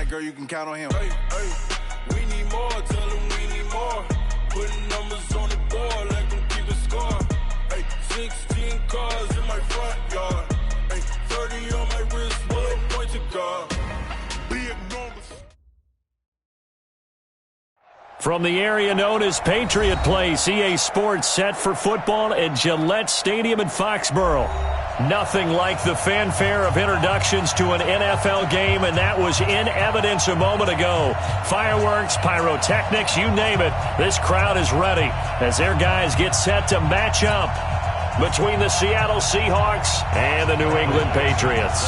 that, girl, you can count on him. Hey, we need more, tell them we need more. Putting numbers on the board, let them keep a score. Hey, 16 cars in my front yard. Hey, 30 on my wrist, bullet point to God. Be enormous. From the area known as Patriot Place, EA Sports set for football at Gillette Stadium in Foxborough. Nothing like the fanfare of introductions to an NFL game, and that was in evidence a moment ago. Fireworks, pyrotechnics, you name it. This crowd is ready as their guys get set to match up between the Seattle Seahawks and the New England Patriots.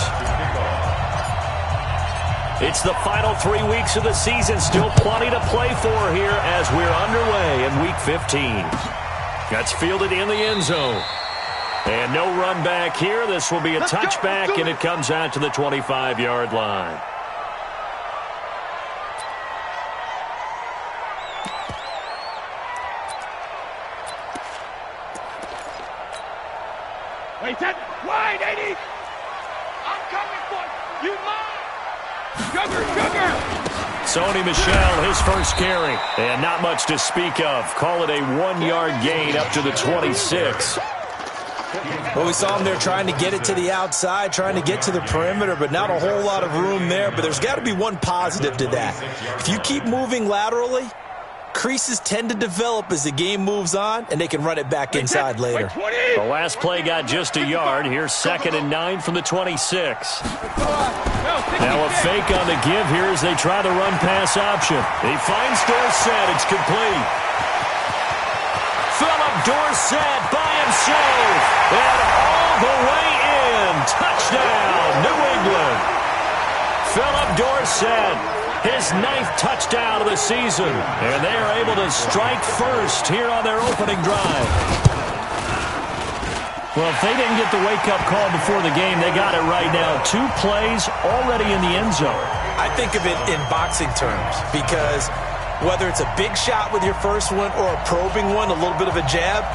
It's the final 3 weeks of the season. Still plenty to play for here as we're underway in Week 15. That's fielded in the end zone. And no run back here. This will be a touchback, and it comes out to the 25-yard line. Wait, that wide, 80. I'm coming for you. Sugar. Sony Michel, his first carry, and not much to speak of. Call it a 1-yard gain up to the 26. Well, we saw him there trying to get it to the outside, trying to get to the perimeter, but not a whole lot of room there. But there's got to be one positive to that. If you keep moving laterally, creases tend to develop as the game moves on, and they can run it back inside later. The last play got just a yard. Here's 2nd and 9 from the 26. Now a fake on the give here as they try the run-pass option. He finds Dorsett. It's complete. Philip Dorsett by himself. And all the way in. Touchdown, New England. Philip Dorsett, his 9th touchdown of the season. And they are able to strike first here on their opening drive. Well, if they didn't get the wake-up call before the game, they got it right now. 2 plays already in the end zone. I think of it in boxing terms because whether it's a big shot with your first one or a probing one, a little bit of a jab,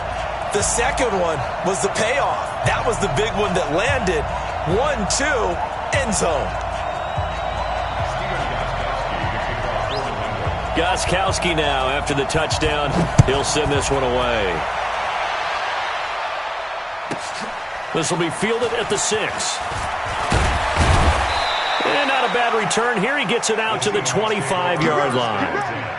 the second one was the payoff. That was the big one that landed. 1-2, end zone. Gostkowski now after the touchdown. He'll send this one away. This will be fielded at the 6. And not a bad return here. He gets it out to the 25-yard line.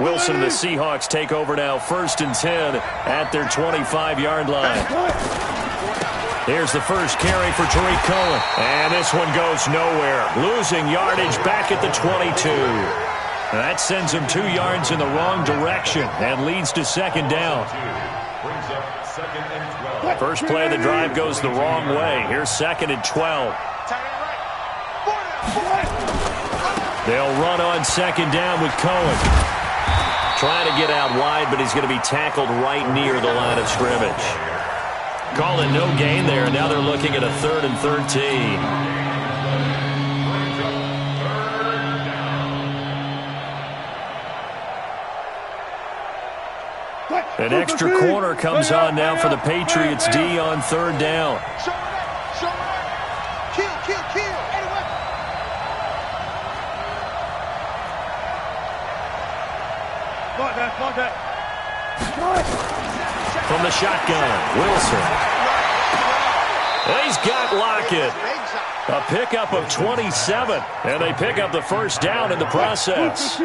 Wilson and the Seahawks take over now, 1st and 10 at their 25-yard line. Here's the first carry for Tariq Cohen. And this one goes nowhere. Losing yardage back at the 22. That sends him 2 yards in the wrong direction and leads to 2nd down. First play of the drive goes the wrong way. Here's 2nd and 12. They'll run on 2nd down with Cohen. Trying to get out wide, but he's going to be tackled right near the line of scrimmage. Call it no gain there, and now they're looking at a 3rd and 13. An extra corner comes on now for the Patriots D on 3rd down. From the shotgun, Wilson. He's got Lockett. A pickup of 27, and they pick up the first down in the process.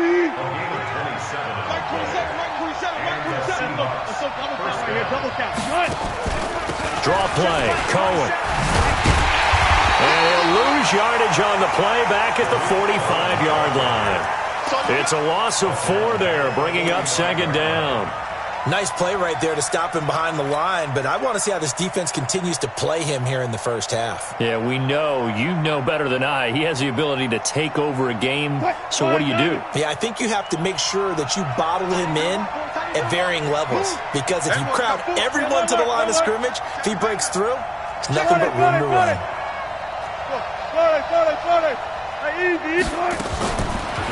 Draw play, Cohen. And he'll lose yardage on the play back at the 45-yard line. It's a loss of 4 there, bringing up 2nd down. Nice play right there to stop him behind the line, but I want to see how this defense continues to play him here in the first half. Yeah, we know. You know better than I. He has the ability to take over a game, so what do you do? Yeah, I think you have to make sure that you bottle him in at varying levels, because if you crowd everyone to the line of scrimmage, if he breaks through, it's nothing but room to run.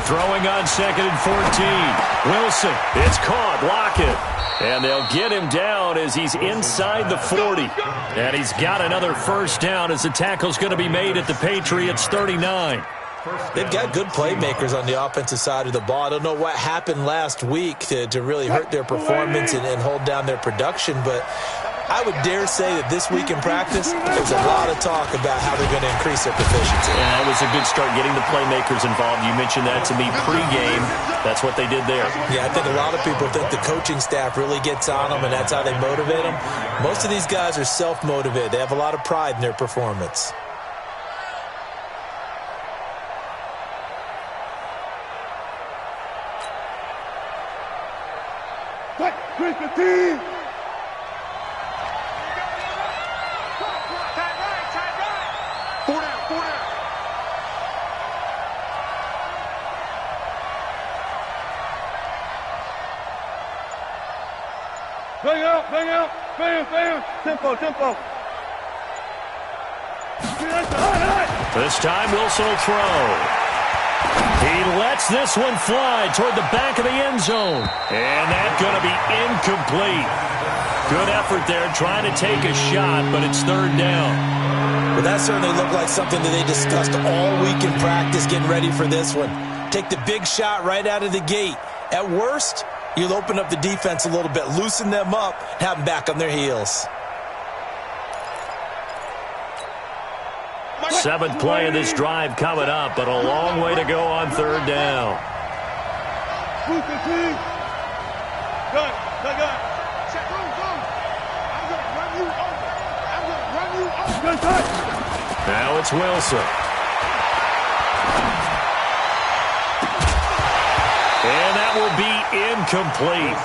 Throwing on 2nd and 14. Wilson, it's caught. Lock it. And they'll get him down as he's inside the 40. And he's got another first down as the tackle's going to be made at the Patriots' 39. They've got good playmakers on the offensive side of the ball. I don't know what happened last week to really hurt their performance and hold down their production, but I would dare say that this week in practice, there's a lot of talk about how they're going to increase their proficiency. And that was a good start, getting the playmakers involved. You mentioned that to me pregame. That's what they did there. Yeah, I think a lot of people think the coaching staff really gets on them, and that's how they motivate them. Most of these guys are self-motivated. They have a lot of pride in their performance. Chris the team. Four down. Bang out. Tempo. This time Wilson will throw. He lets this one fly toward the back of the end zone. And that's going to be incomplete. Good effort there trying to take a shot, but it's 3rd down. Well, that certainly looked like something that they discussed all week in practice getting ready for this one. Take the big shot right out of the gate. At worst, you'll open up the defense a little bit, loosen them up, and have them back on their heels. 7th play of this drive coming up, but a long way to go on 3rd down. Now it's Wilson. And that will be incomplete.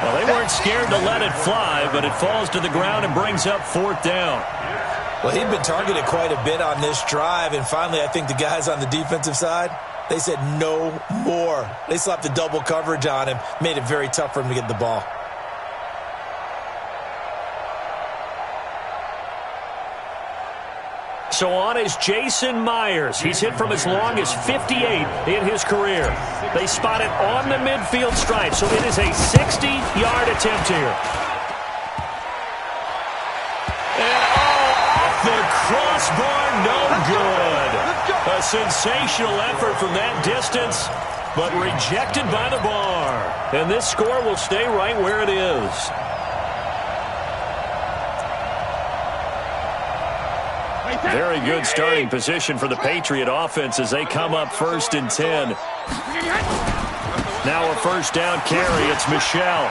Well, they weren't scared to let it fly, but it falls to the ground and brings up 4th down. Well, he'd been targeted quite a bit on this drive, and finally I think the guys on the defensive side, they said no more. They slapped the double coverage on him, made it very tough for him to get the ball. So on is Jason Myers. He's hit from as long as 58 in his career. They spot it on the midfield stripe, so it is a 60-yard attempt here. The crossbar, no good. A sensational effort from that distance, but rejected by the bar. And this score will stay right where it is. Very good starting position for the Patriot offense as they come up 1st and 10. Now a first down carry. It's Michelle.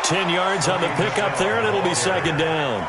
10 yards on the pickup there, and it'll be 2nd down.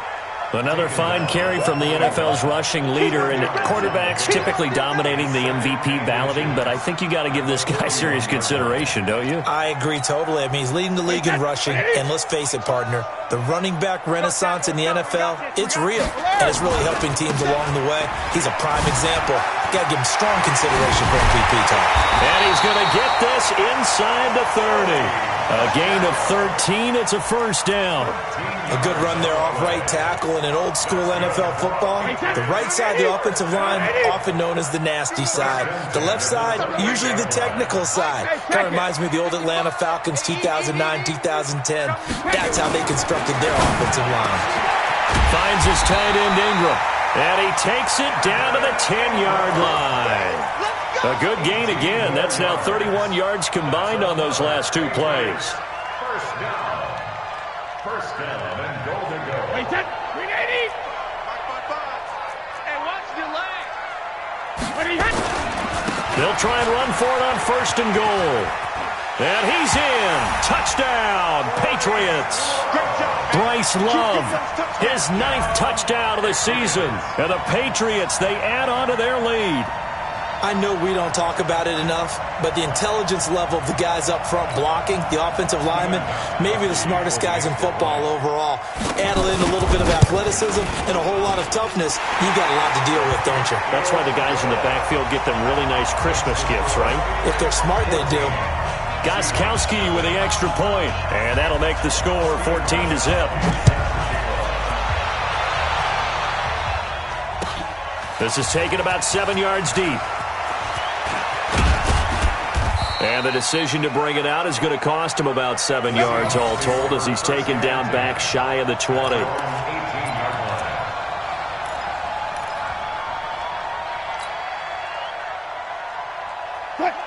Another fine carry from the NFL's rushing leader, and quarterbacks typically dominating the MVP balloting, but I think you got to give this guy serious consideration, don't you? I agree totally. I mean, he's leading the league in rushing, and let's face it, partner, the running back renaissance in the NFL, it's real, and it's really helping teams along the way. He's a prime example. Got to give him strong consideration for MVP talk. And he's going to get this inside the 30. A gain of 13. It's a first down. A good run there off right tackle in an old-school NFL football. The right side of the offensive line, often known as the nasty side. The left side, usually the technical side. Kind of reminds me of the old Atlanta Falcons 2009, 2010. That's how they constructed their offensive line. Finds his tight end Ingram. And he takes it down to the 10-yard line. A good gain again. That's now 31 yards combined on those last 2 plays. First down and goal to go. Wait, 380. And watch the leg. They'll try and run for it on 1st and goal. And he's in. Touchdown, Patriots. Bryce Love, his 9th touchdown of the season. And the Patriots, they add on to their lead. I know we don't talk about it enough, but the intelligence level of the guys up front blocking, the offensive linemen, maybe the smartest guys in football overall. Add in a little bit of athleticism and a whole lot of toughness, you got a lot to deal with, don't you? That's why the guys in the backfield get them really nice Christmas gifts, right? If they're smart, they do. Gostkowski with the extra point, and that'll make the score 14-0. This is taken about 7 yards deep. And the decision to bring it out is going to cost him about 7 yards all told as he's taken down back shy of the 20.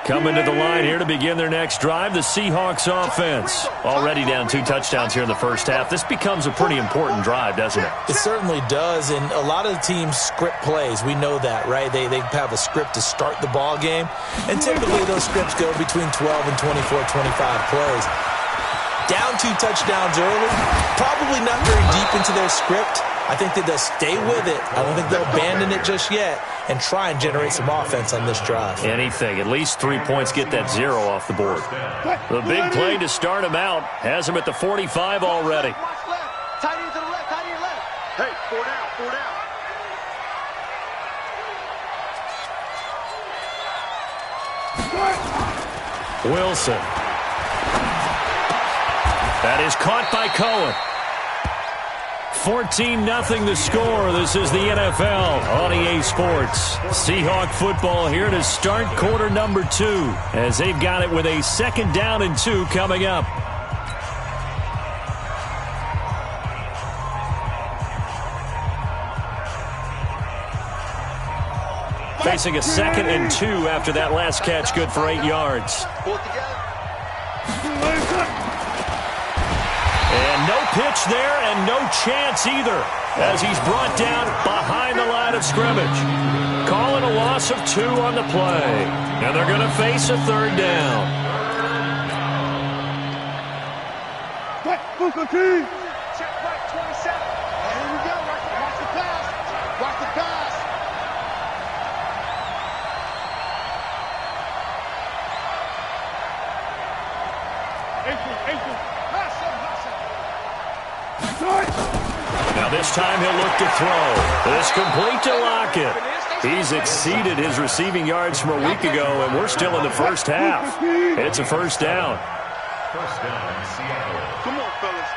Coming to the line here to begin their next drive, the Seahawks offense. Already down 2 touchdowns here in the first half. This becomes a pretty important drive, doesn't it? It certainly does, and a lot of the teams script plays. We know that, right? They have a script to start the ball game, and typically those scripts go between 12 and 24, 25 plays. Down 2 touchdowns early, probably not very deep into their script. I think that they'll stay with it. I don't think they'll abandon it just yet and try and generate some offense on this drive. Anything. At least 3 points, get that 0 off the board. The big play to start him out has him at the 45 already. Tight end to the left, tight end left. Hey, 4 down, 4 down. Wilson. That is caught by Cohen. 14-0 the score. This is the NFL on EA Sports. Seahawk football here to start quarter number 2 as they've got it with a 2nd down and 2 coming up. Facing a 2nd and 2 after that last catch, good for 8 yards. And no pitch there and no chance either as he's brought down behind the line of scrimmage. Calling a loss of 2 on the play. And they're going to face a 3rd down. Check right, 27. Here we go. Watch the pass. Watch the pass. Now this time he'll look to throw. This complete to Lockett. He's exceeded his receiving yards from a week ago, and we're still in the first half. It's a 1st down. First down, Seattle. Come on, fellas.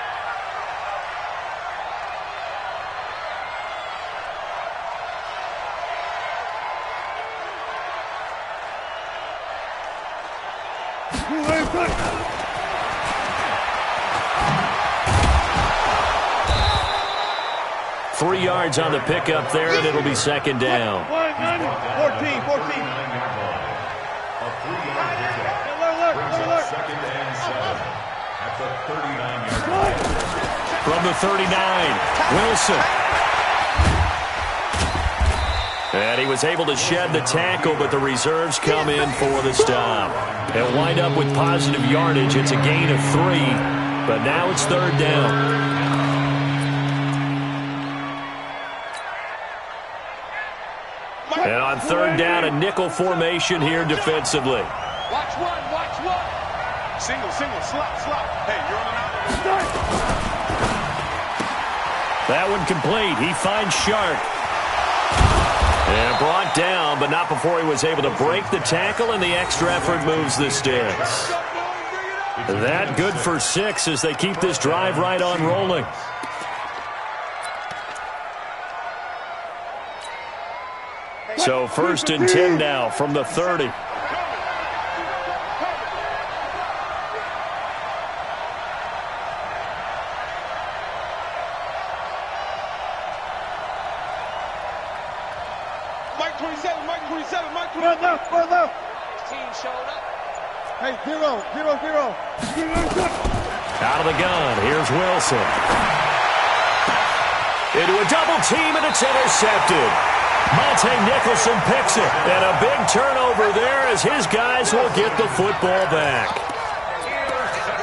Three yards on the pickup there, and it'll be 2nd down. 14. From the 39, Wilson. And he was able to shed the tackle, but the reserves come in for the stop. They'll wind up with positive yardage. It's a gain of 3, but now it's 3rd down. And on 3rd down, a nickel formation here defensively. Watch one. Single, slot. Hey, you're on the out. That one complete. He finds Sharp. And brought down, but not before he was able to break the tackle, and the extra effort moves the sticks. That good for 6 as they keep this drive right on rolling. So 1st and 10 now from the 30. Mike 27. Team showed up. Hey, 0. Out of the gun, here's Wilson. Into a double team, and it's intercepted. Monte Nicholson picks it, and a big turnover there as his guys will get the football back.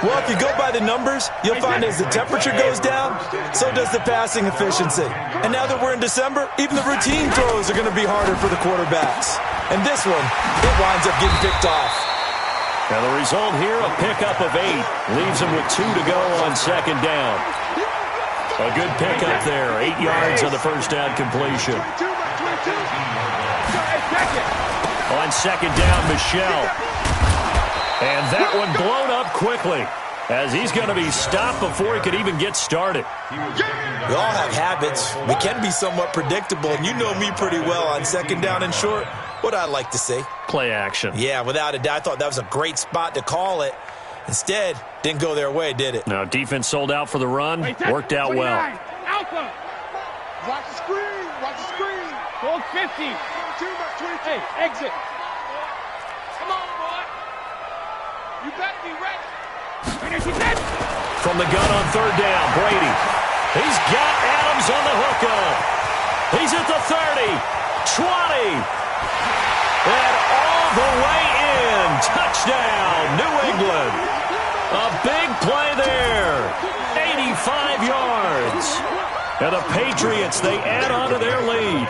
Well, if you go by the numbers, you'll find as the temperature goes down, so does the passing efficiency. And now that we're in December, even the routine throws are going to be harder for the quarterbacks. And this one, it winds up getting picked off. Now the result here, a pickup of 8, leaves him with 2 to go on 2nd down. A good pickup there, 8 yards on the 1st down completion. On 2nd down, Michelle. And that one blown up quickly as he's going to be stopped before he could even get started. We all have habits. We can be somewhat predictable, and you know me pretty well on 2nd down and short. What I'd like to see. Play action. Yeah, without a doubt. I thought that was a great spot to call it. Instead, didn't go their way, did it? No, defense sold out for the run. Worked out well. Alpha. Watch the screen. Watch the screen. Goal 50. 22. Hey, exit. Come on, boy. You better be ready. From the gun on third down, Brady. He's got Adams on the hookup. He's at the 30, 20, and all the way in. Touchdown, New England. A big play there. 85 yards. And the Patriots, they add on to their lead.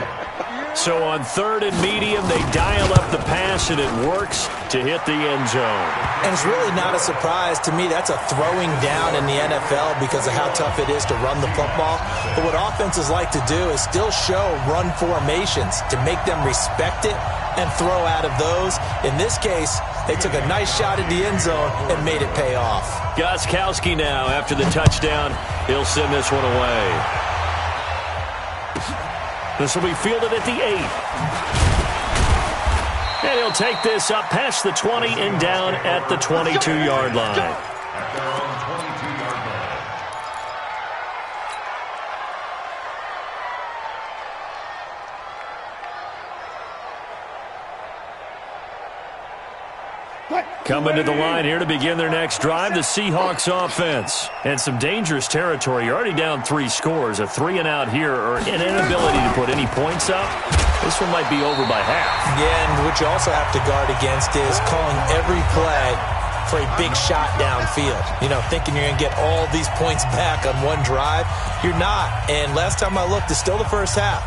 So on third and medium, they dial up the pass, and it works to hit the end zone. And it's really not a surprise to me. That's a throwing down in the NFL because of how tough it is to run the football. But what offenses like to do is still show run formations to make them respect it and throw out of those. In this case, they took a nice shot at the end zone and made it pay off. Gostkowski now, after the touchdown, he'll send this one away. This will be fielded at the 8. And he'll take this up past the 20 and down at the 22-yard line. Coming to the line here to begin their next drive, the Seahawks offense. And some dangerous territory. You're already down 3 scores. A 3-and-out here or an inability to put any points up. This one might be over by half. Yeah, and what you also have to guard against is calling every play for a big shot downfield. You know, thinking you're going to get all these points back on one drive. You're not. And last time I looked, it's still the first half.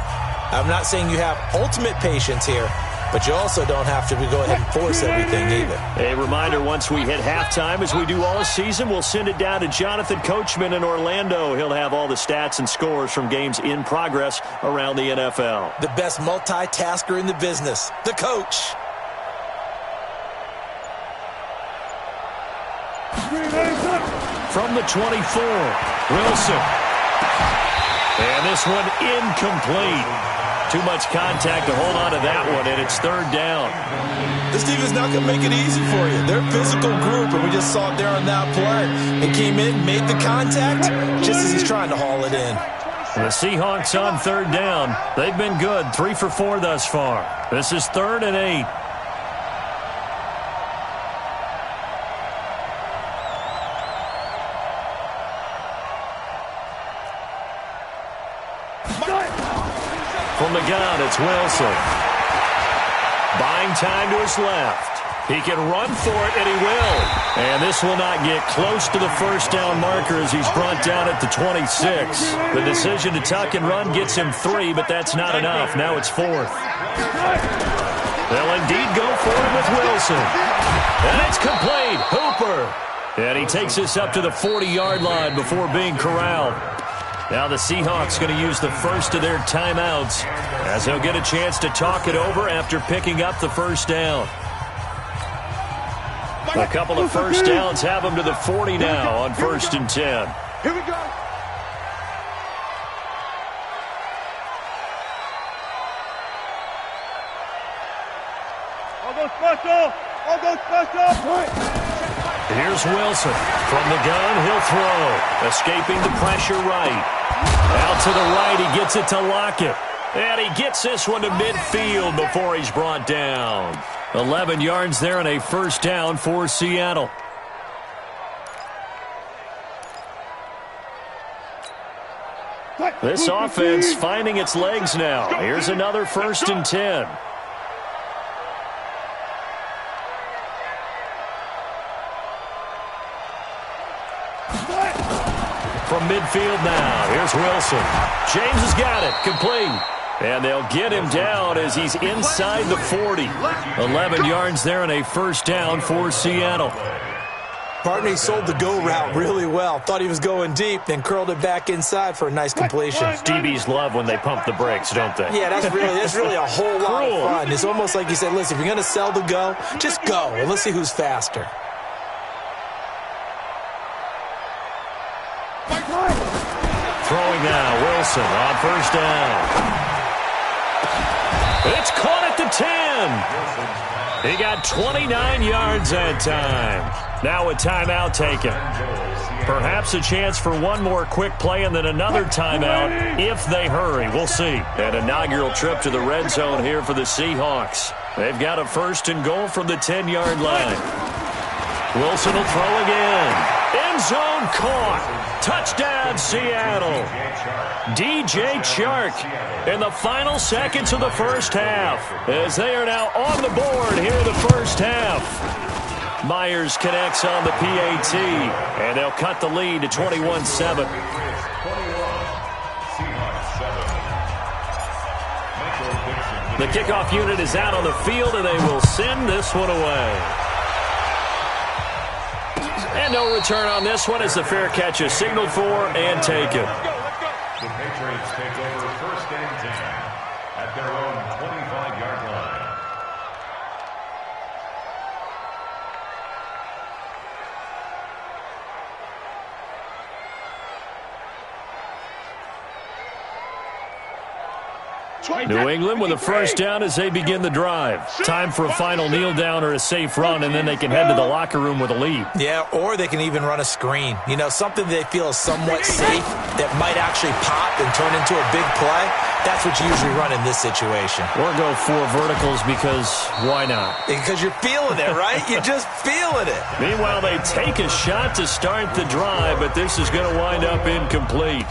I'm not saying you have ultimate patience here, but you also don't have to go ahead and force everything either. A reminder, once we hit halftime, as we do all season, we'll send it down to Jonathan Coachman in Orlando. He'll have all the stats and scores from games in progress around the NFL. The best multitasker in the business, the coach. From the 24, Wilson. And this one incomplete. Too much contact to hold on to that one, and it's third down. This defense not going to make it easy for you. They're a physical group, and we just saw it there on that play. It came in, made the contact, just as he's trying to haul it in. The Seahawks on third down. They've been good, 3 for 4 thus far. This is 3rd and 8. From the gun, it's Wilson. Buying time to his left. He can run for it, and he will. And this will not get close to the first down marker as he's brought down at the 26. The decision to tuck and run gets him 3, but that's not enough. Now it's 4th. They'll indeed go for it with Wilson. And it's complete. Hooper. And he takes this up to the 40-yard line before being corralled. Now the Seahawks going to use the first of their timeouts as they'll get a chance to talk it over after picking up the first down. A couple of first downs have them to the 40 now on 1st and 10. Here we go. I'll go special. I'll go special. Here's Wilson. From the gun, he'll throw. Escaping the pressure right. Out to the right, he gets it to Lockett. And he gets this one to midfield before he's brought down. 11 yards there and a first down for Seattle. This offense finding its legs now. Here's another 1st and 10. From midfield now, here's Wilson. James has got it, complete. And they'll get him down as he's inside the 40. 11 yards there and a first down for Seattle. Partner, he sold the go route really well. Thought he was going deep, then curled it back inside for a nice completion. DBs love when they pump the brakes, don't they? Yeah, that's really a whole lot of fun. It's almost like you said, listen, if you're going to sell the go, just go, and let's see who's faster. Throwing now, Wilson on first down. It's caught at the 10. He got 29 yards that time. Now a timeout taken. Perhaps a chance for one more quick play and then another timeout if they hurry. We'll see. An inaugural trip to the red zone here for the Seahawks. They've got a 1st and goal from the 10-yard line. Wilson will throw again. End zone caught. Touchdown, Seattle. DJ Chark in the final seconds of the first half as they are now on the board here in the first half. Myers connects on the PAT, and they'll cut the lead to 21-7. The kickoff unit is out on the field, and they will send this one away. And no return on this one as the fair catch is signaled for and taken. The Patriots take over 1st and 10 at their own 25-yard line. New England with a 1st down as they begin the drive. Time for a final kneel down or a safe run, and then they can head to the locker room with a lead. Yeah, or they can even run a screen. You know, something they feel is somewhat safe that might actually pop and turn into a big play. That's what you usually run in this situation. Or go 4 verticals because why not? Because you're feeling it, right? You're just feeling it. Meanwhile, they take a shot to start the drive, but this is going to wind up incomplete.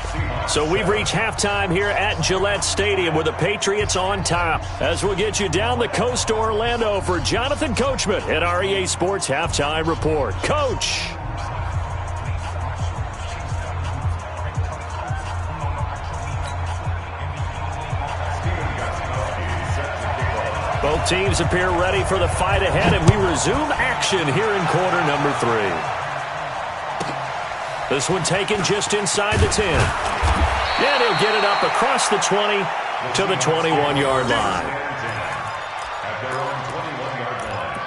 So we've reached halftime here at Gillette Stadium with the Patriots on top. As we'll get you down the coast to Orlando for Jonathan Coachman at our EA Sports Halftime Report. Coach. Both teams appear ready for the fight ahead, and we resume action here in quarter number 3. This one taken just inside the 10. And he'll get it up across the 20 to the 21-yard line. At their own 21-yard line.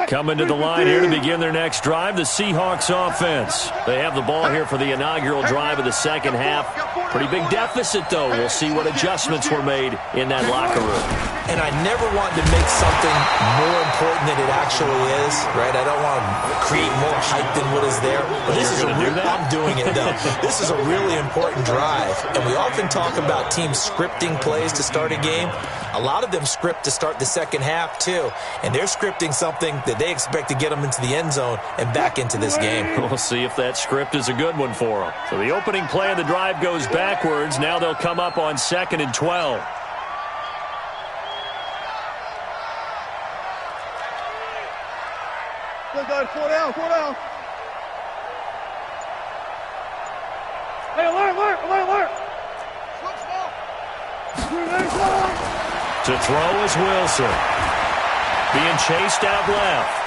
Coming to the line here to begin their next drive, the Seahawks offense. They have the ball here for the inaugural drive of the second half. Pretty big deficit, though. We'll see what adjustments were made in that locker room. And I never want to make something more important than it actually is, right? I don't want to create more hype than what is there. But this is I'm doing it, though. This is a really important drive. And we often talk about teams scripting plays to start a game. A lot of them script to start the second half, too. And they're scripting something that they expect to get them into the end zone and back into this game. We'll see if that script is a good one for them. So the opening play of the drive goes backwards. Now they'll come up on 2nd and 12. Good, good. 4 down, 4 down. Hey, alert, alert, alert, alert. To throw is Wilson. Being chased out left.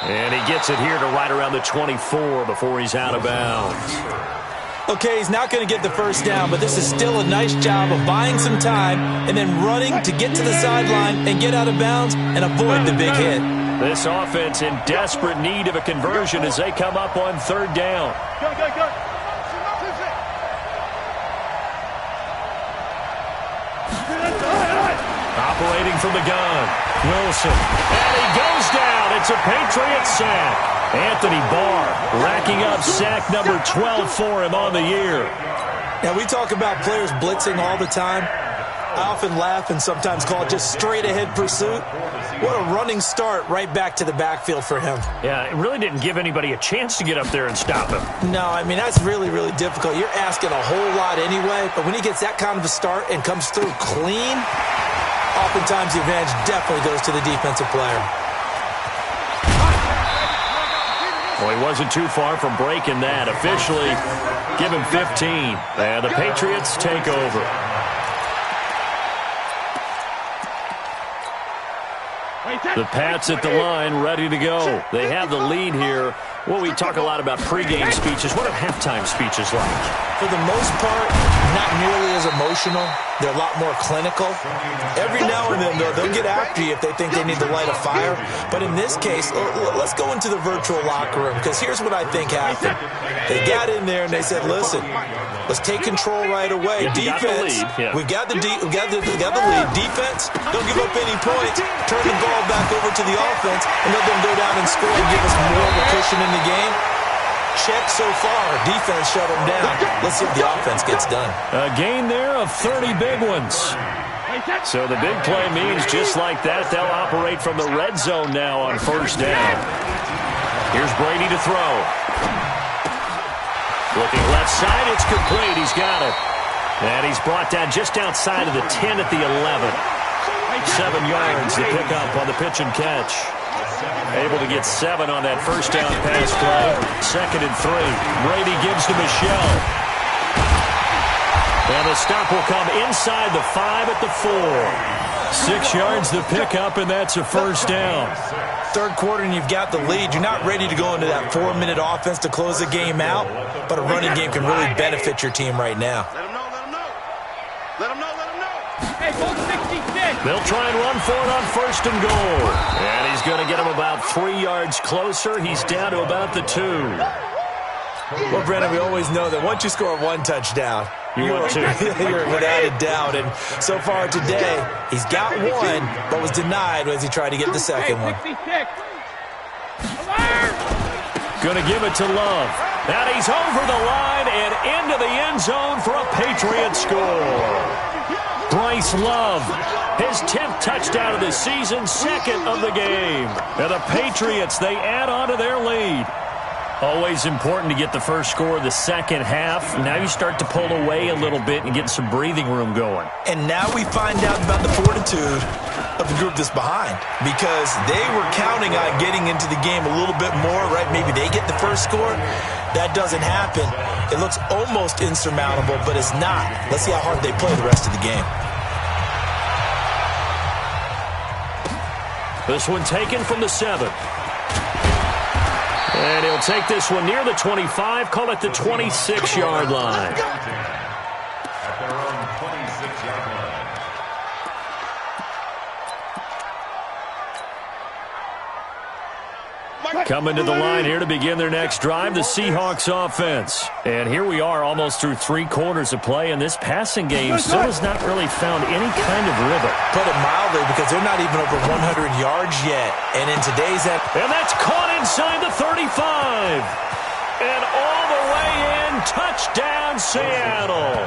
And he gets it here to right around the 24 before he's out of bounds. Okay, he's not going to get the 1st down, but this is still a nice job of buying some time and then running to get to the sideline and get out of bounds and avoid the big hit. This offense in desperate need of a conversion as they come up on 3rd down. Good, good, good. Operating from the gun, Wilson. And he goes down. It's a Patriot sack. Anthony Barr racking up sack number 12 for him on the year. Now, we talk about players blitzing all the time. I often laugh and sometimes call it just straight-ahead pursuit. What a running start right back to the backfield for him. Yeah, it really didn't give anybody a chance to get up there and stop him. No, I mean, that's really, really difficult. You're asking a whole lot anyway, but when he gets that kind of a start and comes through clean, oftentimes the advantage definitely goes to the defensive player. Well, he wasn't too far from breaking that. Officially, give him 15. And the Patriots take over. The Pats at the line, ready to go. They have the lead here Well, we talk a lot about pregame speeches. What are halftime speeches like? For the most part, not nearly as emotional. They're a lot more clinical. Every now and then, though, they'll get after you if they think they need to light a fire. But in this case, let's go into the virtual locker room, because here's what I think happened. They got in there and they said, listen, let's take control right away. Defense, we've got the lead. Defense, don't give up any points. Turn the ball back over to the offense and let them go down and score and give us more of a cushion in the game. Check so far. Defense shut them down. Let's see if the offense gets done. A gain there of 30 big ones. So the big play means just like that, they'll operate from the red zone now on first down. Here's Brady to throw. Looking left side, it's complete. He's got it. And he's brought down just outside of the 10 at the 11. 7 yards to pick up on the pitch and catch. Able to get 7 on that first down pass play. 2nd and 3. Brady gives to Michelle. And the stop will come inside the 5 at the 4. 6 yards to pick up, and that's a first down. Third quarter and you've got the lead. You're not ready to go into that 4-minute offense to close the game out, but a running game can really benefit your team right now. Let him know, let him know. Let him know, let him know. Hey, go 66. They'll try and run for it on first and goal. And he's going to get him about 3 yards closer. He's down to about the 2. Well, Brennan, we always know that once you score 1 touchdown, you want 2. You're without a doubt. And so far today, he's got 1, but was denied as he tried to get the second one. 66. Going to give it to Love. And he's over the line and into the end zone for a Patriot score. Bryce Love, his 10th touchdown of the season, 2nd of the game. And the Patriots, they add on to their lead. Always important to get the first score of the second half. Now you start to pull away a little bit and get some breathing room going. And now we find out about the fortitude of the group that's behind, because they were counting on getting into the game a little bit more, right? Maybe they get the first score. That doesn't happen. It looks almost insurmountable, but it's not. Let's see how hard they play the rest of the game. This one taken from the 7. And he'll take this one near the 25, call it the 26-yard line. At their own 26-yard line. Coming to the line here to begin their next drive, the Seahawks offense. And here we are almost through 3 quarters of play, and this passing game still has not really found any kind of rhythm. Put it mildly, because they're not even over 100 yards yet. And in today's... And that's caught inside the 35. And all the way in, touchdown Seattle.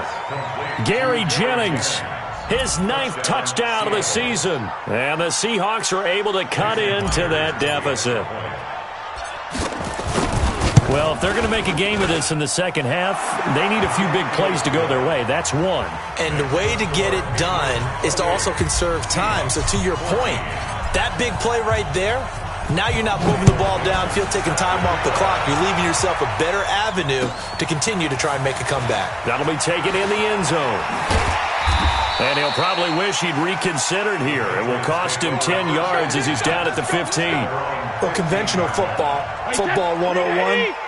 Gary Jennings, his 9th touchdown of the season. And the Seahawks are able to cut into that deficit. Well, if they're going to make a game of this in the second half, they need a few big plays to go their way. That's one. And the way to get it done is to also conserve time. So to your point, that big play right there, now you're not moving the ball downfield, taking time off the clock. You're leaving yourself a better avenue to continue to try and make a comeback. That'll be taken in the end zone. And he'll probably wish he'd reconsidered here. It will cost him 10 yards as he's down at the 15. Well, conventional football 101,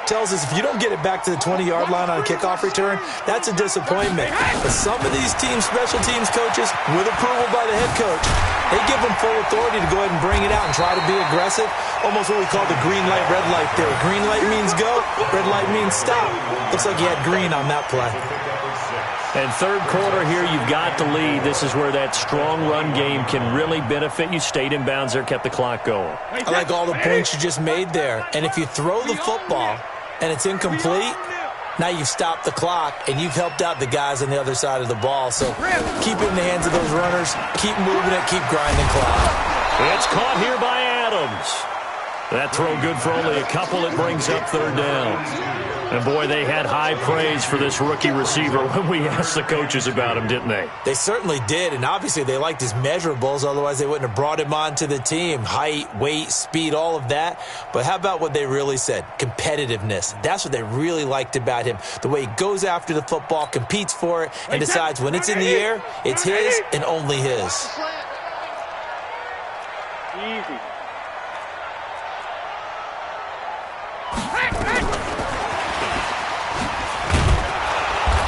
tells us if you don't get it back to the 20-yard line on a kickoff return, that's a disappointment. But some of these teams, special teams coaches, with approval by the head coach, they give them full authority to go ahead and bring it out and try to be aggressive. Almost what we call the green light, red light theory. Green light means go, red light means stop. Looks like he had green on that play. And third quarter here, you've got the lead. This is where that strong run game can really benefit you. Stayed in bounds there, kept the clock going. I like all the points you just made there. And if you throw the football and it's incomplete, now you've stopped the clock and you've helped out the guys on the other side of the ball. So keep it in the hands of those runners. Keep moving it. Keep grinding clock. It's caught here by Adams. That throw good for only a couple. It brings up third down. And, boy, they had high praise for this rookie receiver when we asked the coaches about him, didn't they? They certainly did, and obviously they liked his measurables. Otherwise, they wouldn't have brought him onto the team. Height, weight, speed, all of that. But how about what they really said? Competitiveness. That's what they really liked about him. The way he goes after the football, competes for it, and decides when it's in the air, it's his and only his. Easy.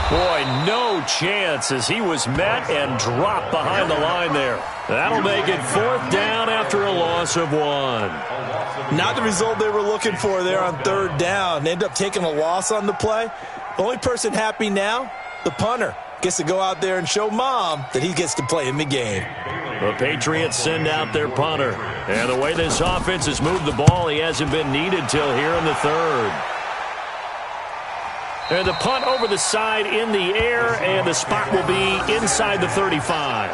Boy, no chance as he was met and dropped behind the line there. That'll make it 4th down after a loss of 1. Not the result they were looking for there on 3rd down. They end up taking a loss on the play. The only person happy now, the punter, gets to go out there and show Mom that he gets to play in the game. The Patriots send out their punter. And the way this offense has moved the ball, he hasn't been needed till here in the 3rd. And the punt over the side in the air, and the spot will be inside the 35.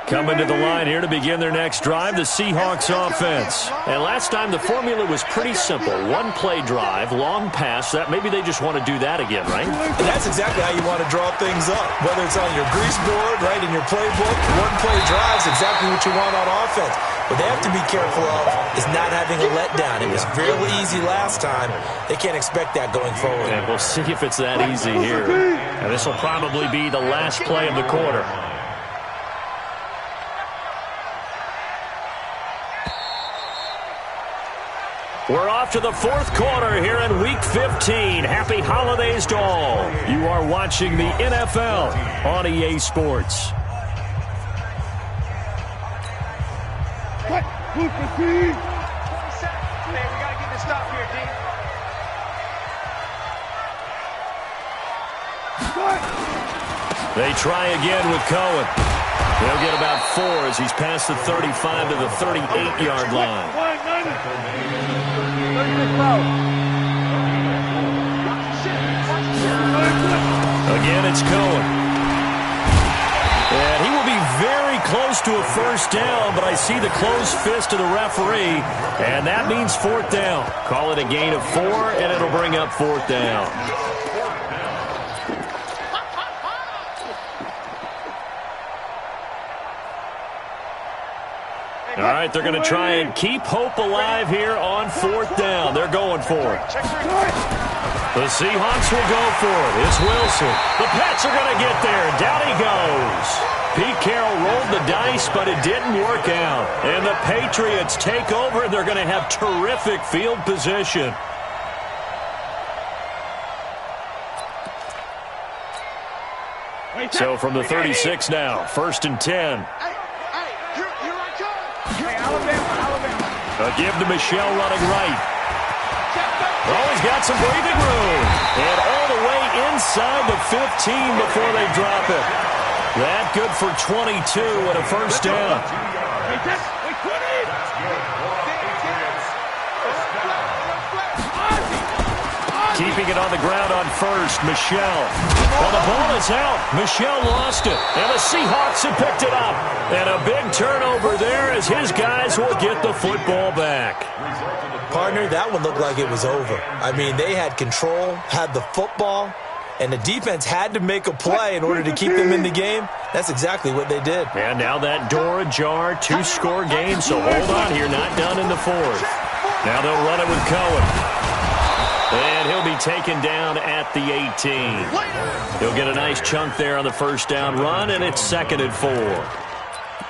Coming to the line here to begin their next drive, the Seahawks offense. And last time the formula was pretty simple. 1-play drive, long pass. That maybe they just want to do that again, right? And that's exactly how you want to draw things up. Whether it's on your grease board, right, in your playbook, 1-play drive is exactly what you want on offense. What they have to be careful of is not having a letdown. It was really easy last time. They can't expect that going forward. And we'll see if it's that easy here. And this will probably be the last play of the quarter. We're off to the 4th quarter here in Week 15. Happy holidays to all. You are watching the NFL on EA Sports. Cut. Move the team. 20 seconds. Man, we got to get this stop here, D. They try again with Cohen. They'll get about 4 as he's past the 35 to the 38-yard line. Again, it's Cohen. And he will be very close to a 1st down, but I see the closed fist of the referee, and that means 4th down. Call it a gain of 4, and it'll bring up 4th down. All right, they're going to try and keep hope alive here on 4th down. They're going for it. The Seahawks will go for it. It's Wilson. The Pats are going to get there. Down he goes. Pete Carroll rolled the dice, but it didn't work out. And the Patriots take over, and they're going to have terrific field position. So from the 36 now, 1st and 10. A give to Michelle running right. Oh, he's got some breathing room. And all the way inside the 15 before they drop it. That good for 22 and a 1st down. Keeping it on the ground on 1st, Michelle. Well, the ball is out. Michelle lost it, and the Seahawks have picked it up. And a big turnover there as his guys will get the football back. Partner, that one looked like it was over. I mean, they had control, had the football, and the defense had to make a play in order to keep them in the game. That's exactly what they did. And now that door ajar, 2-score game, so hold on here, not done in the 4th. Now they'll run it with Cohen. And he'll be taken down at the 18. He'll get a nice chunk there on the 1st down run, and it's 2nd and 4.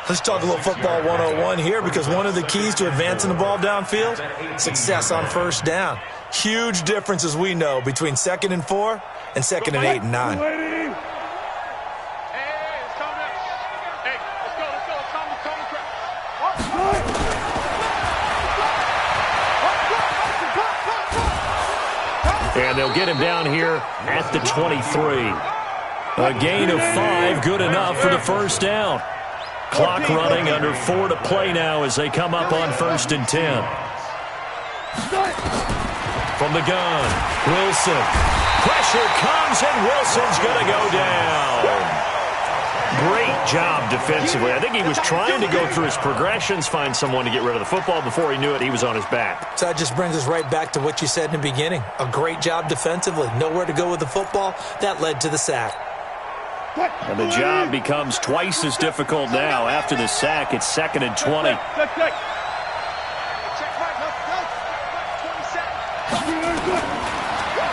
Let's talk a little football 101 here, because one of the keys to advancing the ball downfield, success on 1st down. Huge difference, as we know, between 2nd and 4 and 2nd and 8 and 9. And they'll get him down here at the 23. A gain of 5, good enough for the 1st down. Clock running, under 4 to play now as they come up on 1st and 10. From the gun, Wilson. Pressure comes, and Wilson's going to go down. Great job defensively. I think he was trying to go through his progressions, find someone to get rid of the football. Before he knew it, he was on his back. So that just brings us right back to what you said in the beginning. A great job defensively. Nowhere to go with the football. That led to the sack. And the job becomes twice as difficult now. After the sack, it's 2nd and 20.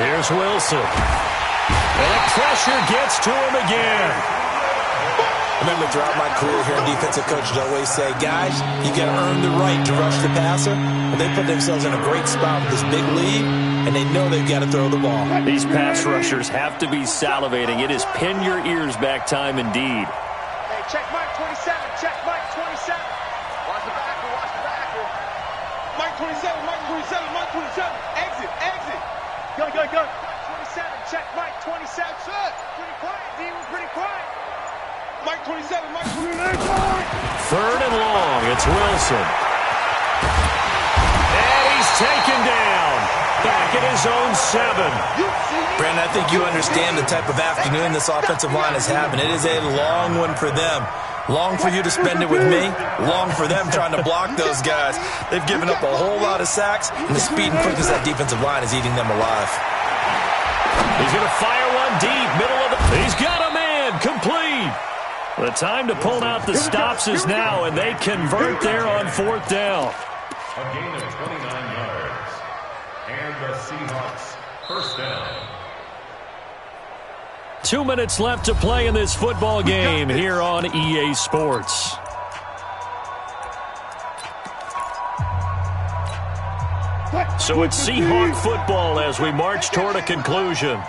Here's Wilson. And the pressure gets to him again. remember throughout my career here in defensive coaches always say, guys, you got to earn the right to rush the passer. And they put themselves in a great spot with this big lead, and they know they've got to throw the ball. These pass rushers have to be salivating. It is pin your ears back time indeed. Hey, check Mike 27. Check Mike 27. Watch the backer. Watch the backer. Mike 27. Mike 27. Mike 27. Exit. Exit. Go. Mike 27. Check Mike 27. Pretty quiet. D was pretty quiet. Mike 27. Mike 29. Third and long. It's Wilson. And he's taken down. Back at his own 7. Brandon, I think you understand the type of afternoon this offensive line is having. It is a long one for them. Long for you to spend it with me. Long for them trying to block those guys. They've given up a whole lot of sacks, and the speed and quickness of that defensive line is eating them alive. He's going to fire one deep, middle of the... He's got a man, complete. The time to pull out the stops is now, and they convert there on 4th down. A gain of 29 yards. And the Seahawks, first down. 2 minutes left to play in this football game here on EA Sports. So it's Seahawk football as we march toward a conclusion.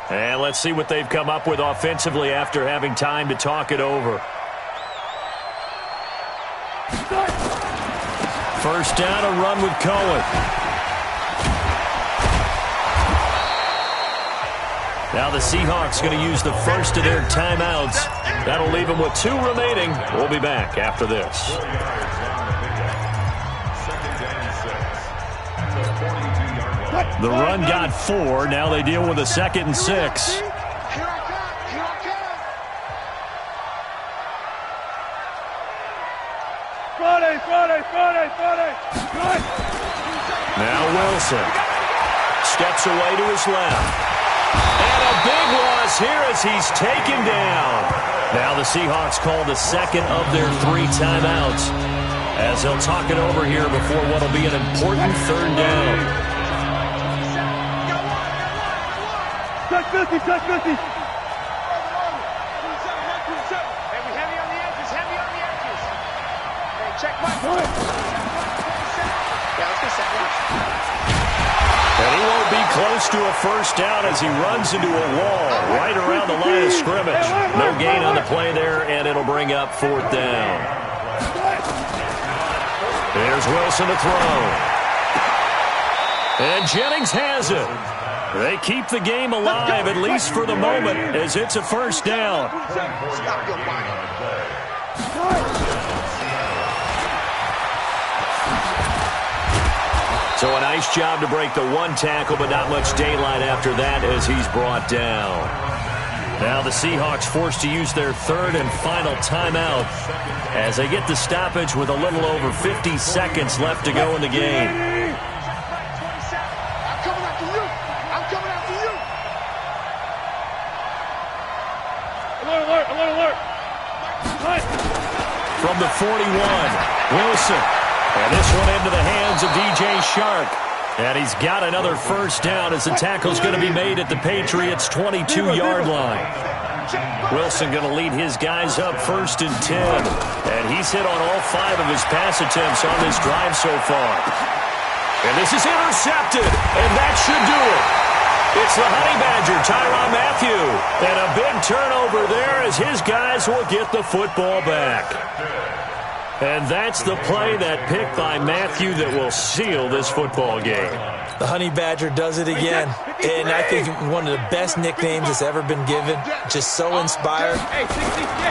And let's see what they've come up with offensively after having time to talk it over. First down, a run with Cohen. Now the Seahawks going to use the first of their timeouts. That'll leave them with 2 remaining. We'll be back after this. 4 yards on the pickup. 2nd and 6 at the 42-yard line. The run got 4. Now they deal with a 2nd and 6. Here I come. Friday. Now Wilson steps away to his left. And a big loss here as he's taken down. Now the Seahawks call the second of their 3 timeouts as they'll talk it over here before what will be an important 3rd down. Touch 50. Hey, we heavy on the edges. Hey, check Mike. Yeah, let's get set. And he won't be close to a first down as he runs into a wall right around the line of scrimmage. No gain on the play there, and it'll bring up 4th down. There's Wilson to throw. And Jennings has it. They keep the game alive, at least for the moment, as it's a first down. So a nice job to break the 1 tackle, but not much daylight after that as he's brought down. Now the Seahawks forced to use their 3rd and final timeout as they get the stoppage with a little over 50 seconds left to go in the game. I'm coming after you. Alert. From the 41, Wilson. And this one into the hands of DJ Shark. And he's got another first down as the tackle's going to be made at the Patriots' 22-yard line. Wilson going to lead his guys up 1st and 10. And he's hit on all 5 of his pass attempts on this drive so far. And this is intercepted, and that should do it. It's the Honey Badger, Tyrann Mathieu. And a big turnover there as his guys will get the football back. And that's the play, that pick by Mathieu, that will seal this football game. The Honey Badger does it again. And I think one of the best nicknames that's ever been given. Just so inspired.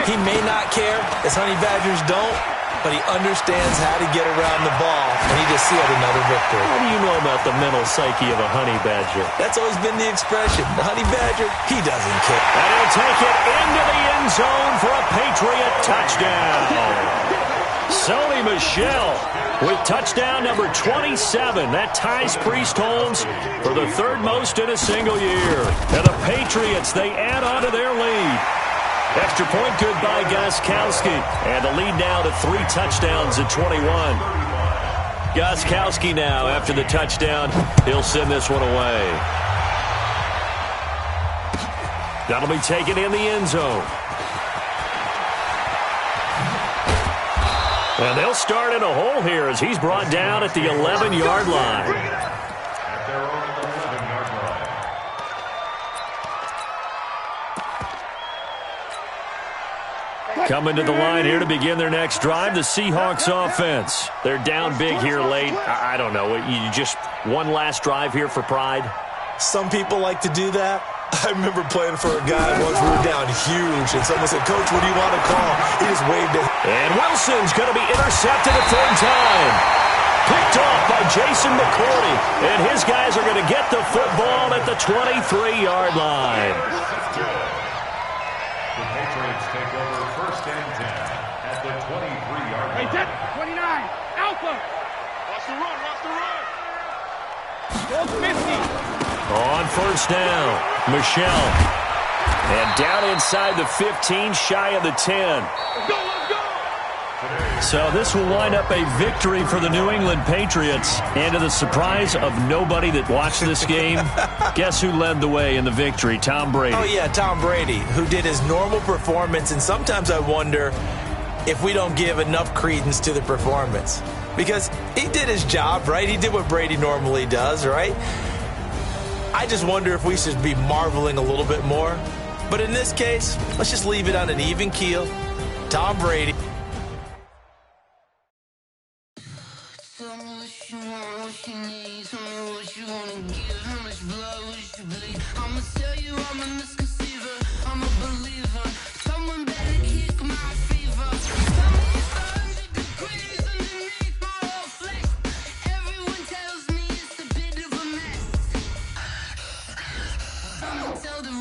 He may not care, as Honey Badgers don't, but he understands how to get around the ball, and he just sealed another victory. What do you know about the mental psyche of a Honey Badger? That's always been the expression. The Honey Badger, he doesn't care. And he'll take it into the end zone for a Patriot touchdown. Sony Michel with touchdown number 27. That ties Priest Holmes for the 3rd most in a single year. And the Patriots, they add on to their lead. Extra point good by Gostkowski. And the lead now to 3 touchdowns at 21. Gostkowski now, after the touchdown, he'll send this one away. That'll be taken in the end zone. And they'll start in a hole here as he's brought down at the 11-yard line. At their own 11-yard line. Coming to the line here to begin their next drive, the Seahawks offense. They're down big here late. I don't know. You just one last drive here for pride? Some people like to do that. I remember playing for a guy once we were down huge, and someone said, "Coach, what do you want to call?" He just waved it. And Wilson's going to be intercepted a third time. Picked off by Jason McCourty. And his guys are going to get the football at the 23-yard line. The Patriots take over first and 10 at the 23-yard line. Hey, 29, Alpha. Watch the run, watch the run. Goal 50. On first down, Michelle. And down inside the 15, shy of the 10. Let's go, let's go. So this will wind up a victory for the New England Patriots. And to the surprise of nobody that watched this game, guess who led the way in the victory? Tom Brady. Oh, yeah, Tom Brady, who did his normal performance. And sometimes I wonder if we don't give enough credence to the performance. Because he did his job, right? He did what Brady normally does, right? I just wonder if we should be marveling a little bit more. But in this case, let's just leave it on an even keel. Tom Brady. Tell me what you want, what you need. Tell me what you want to give. How much blood would you bleed? I'ma tell you I'm a misconceiver. I'm a believer. Someone better kick my fever. Tell me it's 100 degrees underneath my whole flesh. Everyone tells me it's a bit of a mess. I'ma tell the